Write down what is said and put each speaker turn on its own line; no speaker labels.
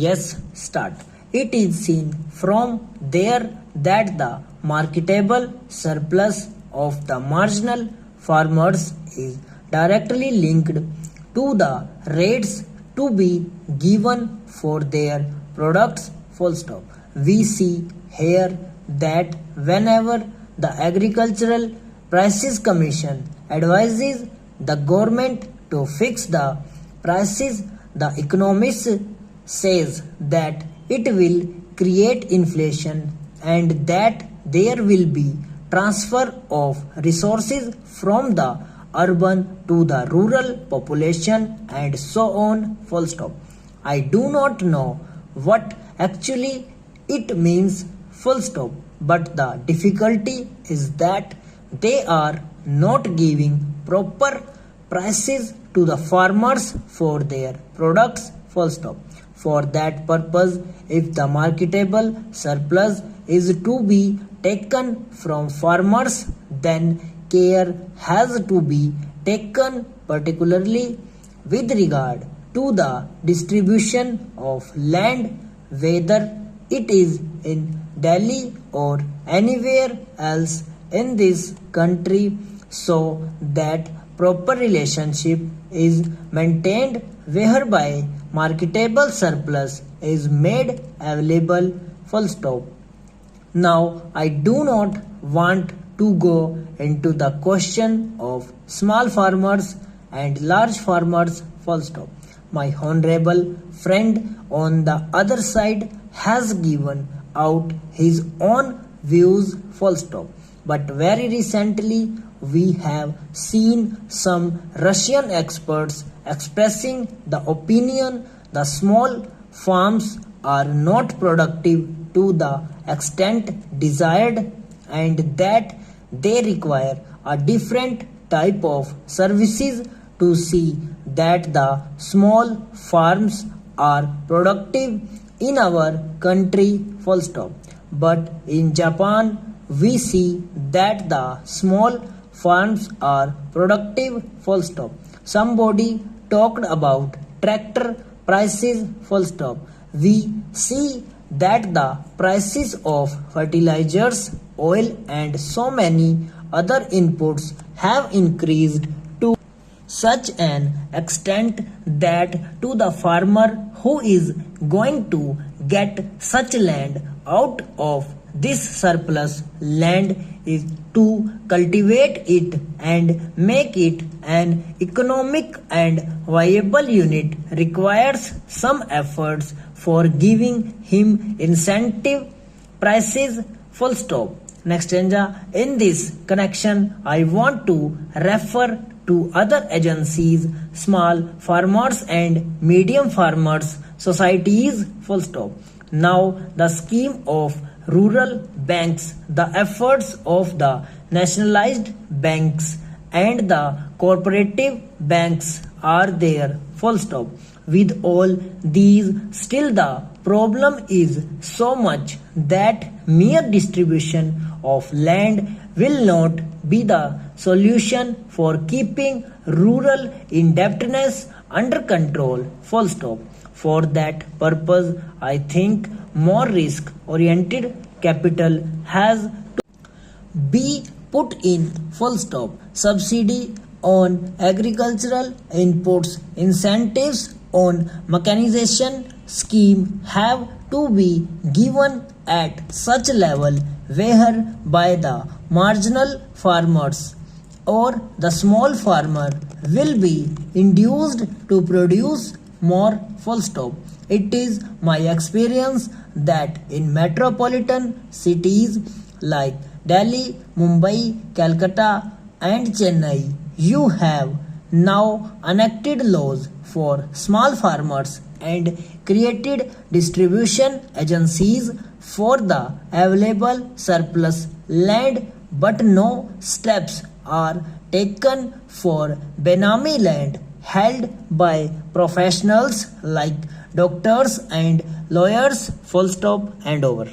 Yes, start. It is seen from there that the marketable surplus of the marginal farmers is directly linked to the rates to be given for their products. Full stop. We see here that whenever the Agricultural Prices Commission advises the government to fix the prices, the economist says that it will create inflation and that there will be transfer of resources from the urban to the rural population and so on. Full stop. I do not know what actually it means. Full stop. But the difficulty is that they are not giving proper prices to the farmers for their products. Full stop. For that purpose, if the marketable surplus is to be taken from farmers, then care has to be taken particularly with regard to the distribution of land, whether it is in Delhi or anywhere else in this country, so that proper relationship is maintained whereby marketable surplus is made available. Full stop. Now I do not want to go into the question of small farmers and large farmers. Full stop. My honorable friend on the other side has given out his own views. Full stop. But very recently we have seen some Russian experts expressing the opinion the small farms are not productive to the extent desired and that they require a different type of services to see that the small farms are productive in our country. Full stop. But in Japan we see that the small farms are productive. Full stop. Somebody talked about tractor prices. Full stop. We see that the prices of fertilizers, oil and so many other inputs have increased to such an extent that to the farmer who is going to get such land out of this surplus land is to cultivate it and make it an economic and viable unit requires some efforts for giving him incentive prices. Full stop. Next in this connection I want to refer to other agencies, small farmers and medium farmers societies. Full stop. Now the scheme of rural banks, the efforts of the nationalized banks and the cooperative banks are there. Full stop. With all these, still the problem is so much that mere distribution of land will not be the solution for keeping rural indebtedness under control. Full stop. For that purpose, I think more risk-oriented capital has to be put in. Full stop. Subsidy on agricultural inputs, incentives on mechanization scheme have to be given at such level whereby the marginal farmers or the small farmer will be induced to produce more. Full stop. It is my experience that in metropolitan cities like Delhi, Mumbai, Calcutta and Chennai, you have now enacted laws for small farmers and created distribution agencies for the available surplus land, but no steps are taken for Benami land held by professionals like doctors and lawyers. Full stop and over.